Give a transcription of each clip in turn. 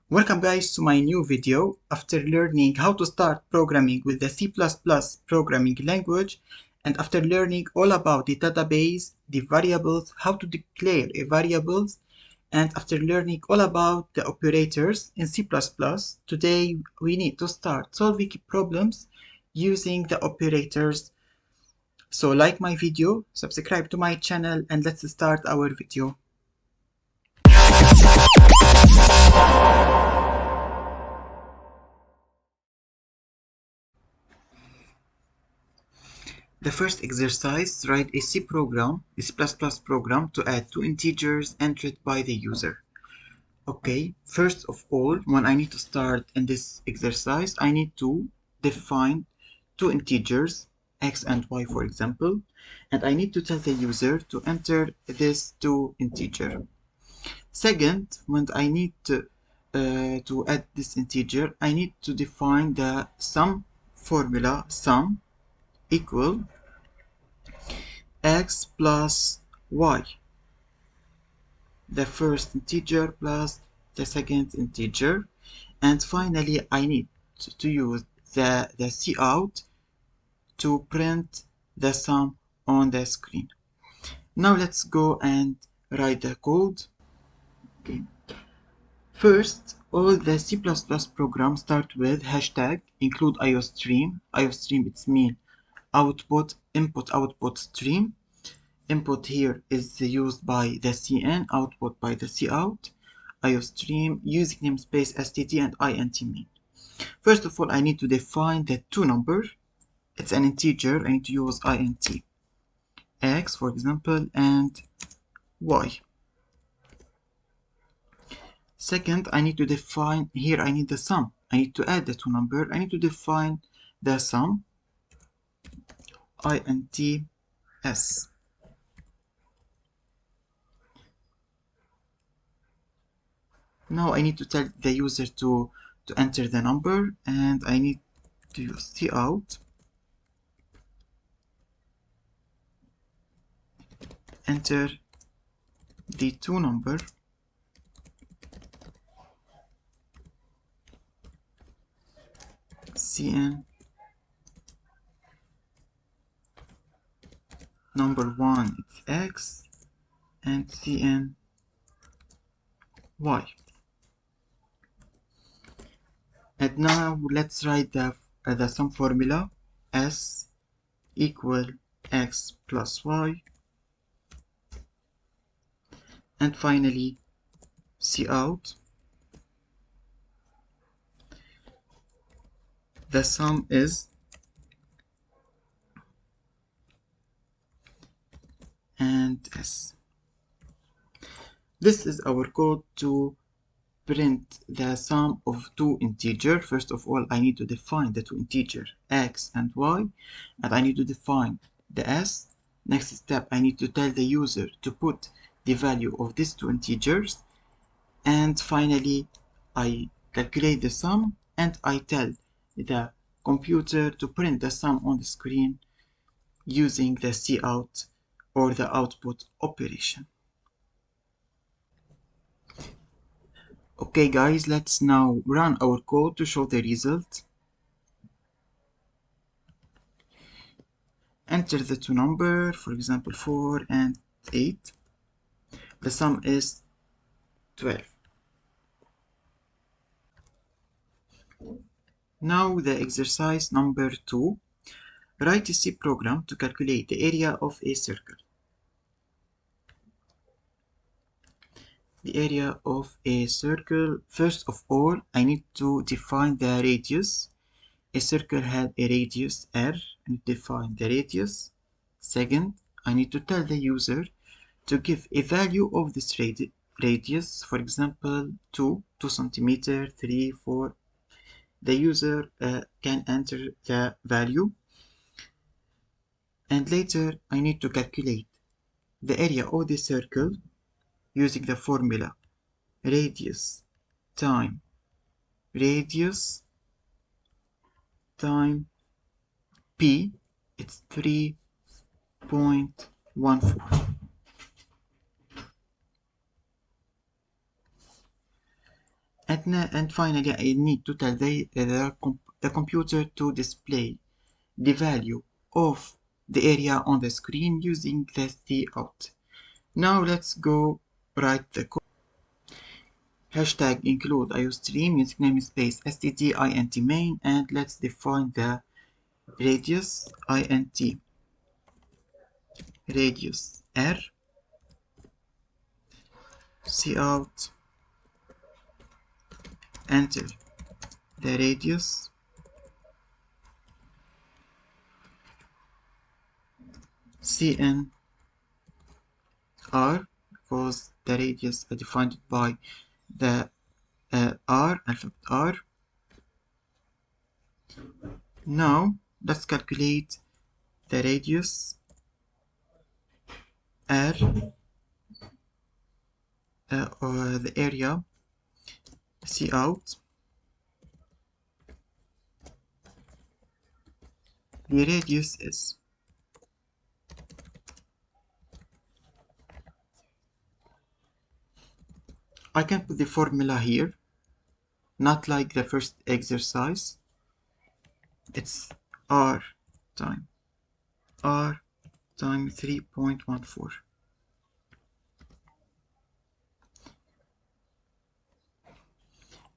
Welcome guys to my new video. After learning how to start programming with the C++ programming language, and after learning all about the database, the variables, how to declare variables, and after learning all about the operators in C++, today we need to start solving problems using the operators. So like my video, subscribe to my channel, and let's start our video. The first exercise, write a C program, a C++ program to add two integers entered by the user. Okay, first of all, when I need to start in this exercise, I need to define two integers, x and y for example, and I need to tell the user to enter these two integers. Second, when I need to add this integer, I need to define the sum formula, sum equal x plus y, the first integer plus the second integer, and finally I need to use the cout to print the sum on the screen. Now let's go and write the code. Okay. First, all the C++ programs start with hashtag include IOStream. IOStream, it's mean output, input, output stream. Input here is used by the cn, output by the cout, IOStream, using namespace std and int main. First of all, I need to define the two numbers. It's an integer, I need to use int, x for example, and y. Second, I need to define, here I need the sum. I need to add the two numbers. I need to define the sum, int s. Now I need to tell the user to enter the number, and I need to use cout, enter the two number, cn number 1 it's x and cn y. And now let's write the sum formula, s equal x plus y, and finally cout, the sum is, and s. This is our code to print the sum of two integers. First of all, I need to define the two integers x and y, and I need to define the s. Next step, I need to tell the user to put the value of these two integers, and finally I calculate the sum and I tell the computer to print the sum on the screen using the cout or the output operation. Okay guys, let's now run our code to show the result. Enter the two numbers, for example 4 and 8. The sum is 12. Now the exercise number 2. Write a C program to calculate the area of a circle. The area of a circle, first of all, I need to define the radius. A circle had a radius r, and define the radius. Second, I need to tell the user to give a value of this radius, for example 2 centimeter, 3, 4. The user can enter the value, and later I need to calculate the area of the circle using the formula radius time radius time p, it's 3.14. And finally, I need to tell the computer to display the value of the area on the screen using the cout. Now let's go write the code. Hashtag include iostream using namespace std main, and let's define the radius int radius r cout enter the radius cn r, because the radius is defined by the r, alphabet r. Now let's calculate the radius r, or the area cout. The radius is I can put the formula here, not like the first exercise. It's r times 3.14.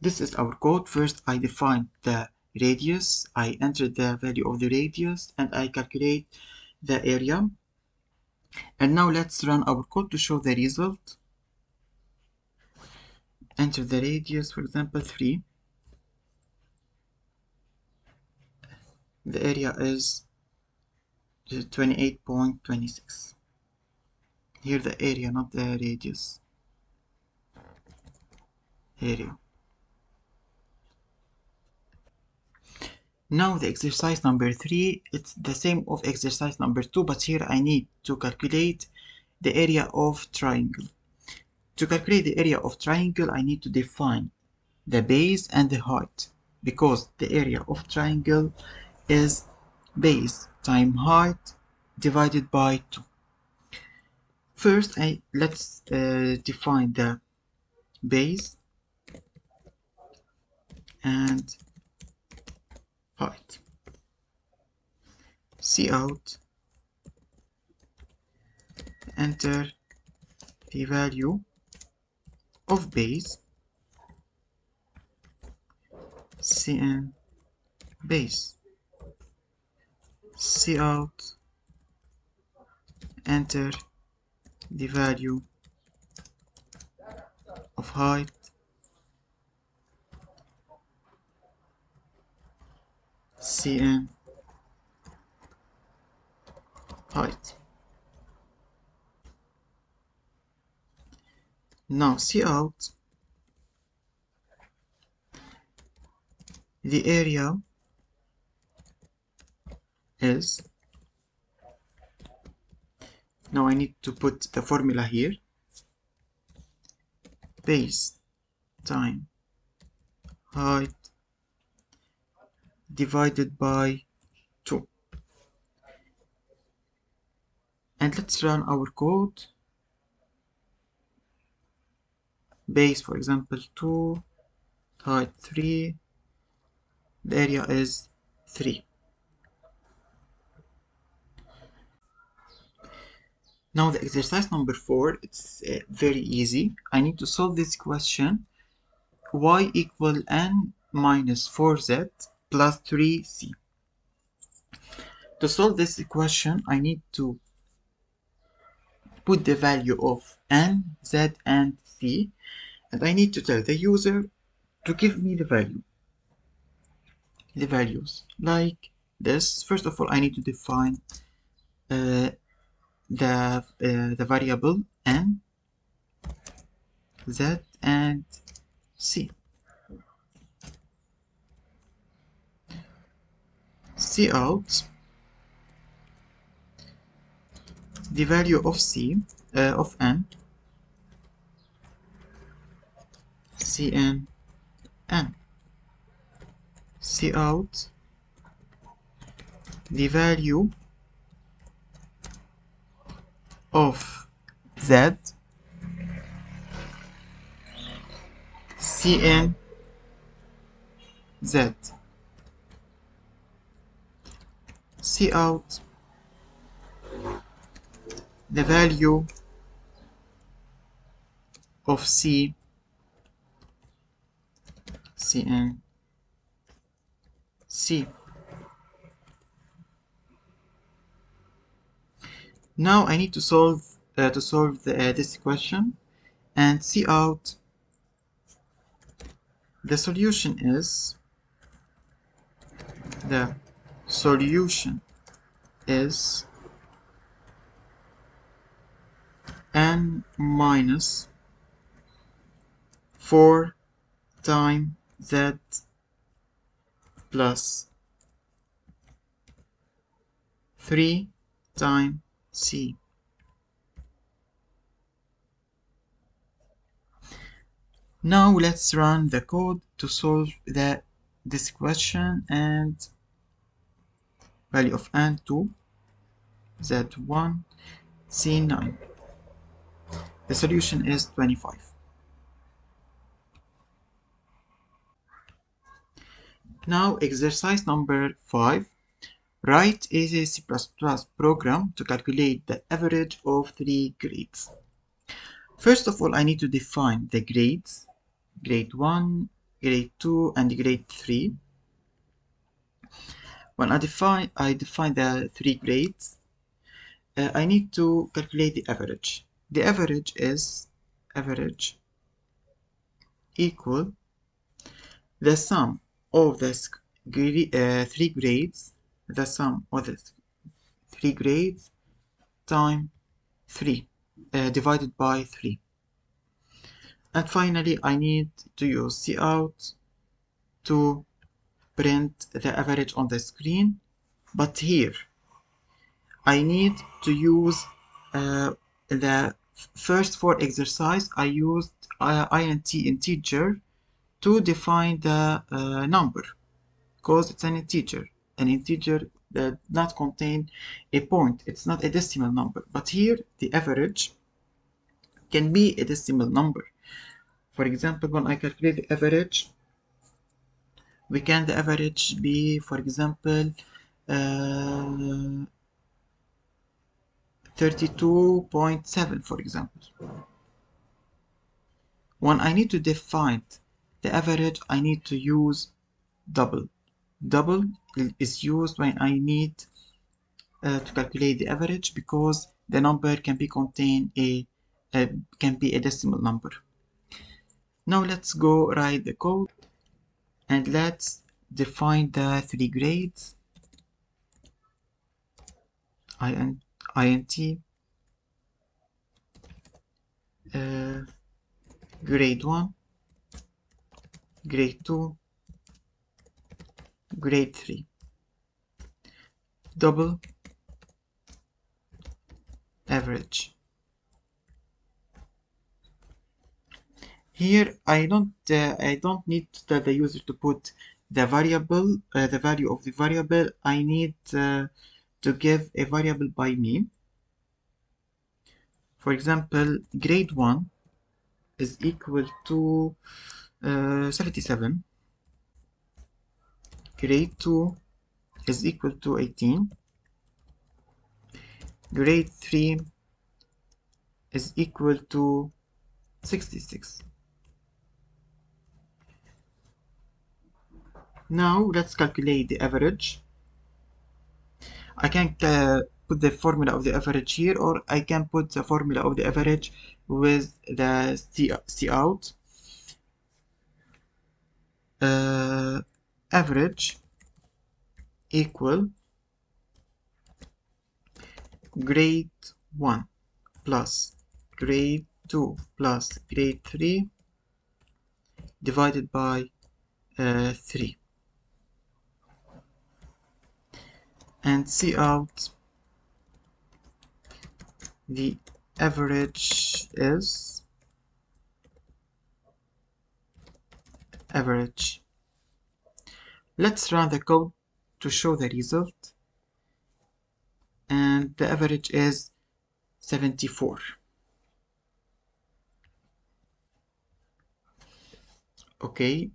This is our code. First, I define the radius, I enter the value of the radius, and I calculate the area. And now let's run our code to show the result. Enter the radius, for example, 3. The area is 28.26. Here the area, not the radius. Area. Now the exercise number 3, it's the same of exercise number 2, but here I need to calculate the area of triangle. To calculate the area of triangle, I need to define the base and the height, because the area of triangle is base times height divided by 2. First, let's define the base and height. Cout enter the value of base cn base. Cout enter the value of height cn height. Now cout the area is, now I need to put the formula here, base times height divided by 2. And let's run our code. Base, for example, 2, height 3, the area is 3. Now the exercise number 4, it's very easy. I need to solve this question. Y equal n minus 4z plus 3c. To solve this equation, I need to put the value of n, z, and c, and I need to tell the user to give me the values like this. First of all, I need to define the variable n, z, and c. Cout the value of c, of n, cn n. Cout the value of z, Cn Z. C out the value of C, Cn C. Now I need to solve this question, and C out the solution is n minus 4 times Z plus 3 times C. Now let's run the code to solve this question, and value of n2 Z1 C9. The solution is 25. Now exercise number 5. Write a C++ program to calculate the average of 3 grades. First of all, I need to define the grades, grade 1, grade 2, and grade 3. When I define the 3 grades, I need to calculate the average. The average is equal the sum of the 3 grades, the sum of the 3 grades times 3 divided by 3. And finally, I need to use cout to print the average on the screen. But here, I need to use the first 4 exercise. I used int integer to define the number, because it's an integer. An integer that does not contain a point. It's not a decimal number. But here, the average can be a decimal number. For example, when I calculate the average, the average be, for example, 32.7, for example. When I need to define the average, I need to use double. Double is used when I need to calculate the average, because the number can be a decimal number. Now let's go write the code, and let's define the 3 grades. int grade 1, grade 2, grade 3, double average. Here I don't need to tell the user to put the variable, the value of the variable. I need to give a variable by name. For example, grade 1 is equal to 77. Grade 2 is equal to 18. Grade 3 is equal to 66. Now let's calculate the average. I can put the formula of the average here, or I can put the formula of the average with the cout. Average equal grade 1 plus grade 2 plus grade 3 divided by 3. And cout the average is average. Let's run the code to show the result, and the average is 74. Okay.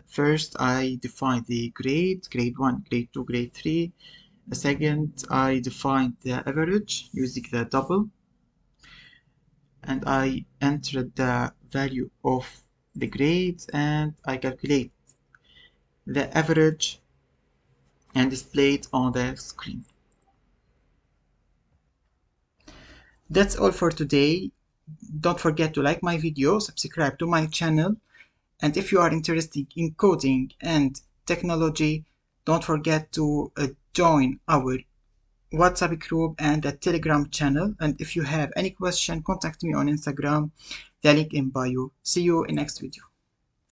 First, I define the grade 1, grade 2, grade 3. Second, I define the average using the double, and I enter the value of the grades, and I calculate the average and display it on the screen. That's all for today. Don't forget to like my video, subscribe to my channel, and if you are interested in coding and technology, don't forget to join our WhatsApp group and the Telegram channel. And if you have any question, contact me on Instagram, the link in bio. See you in next video.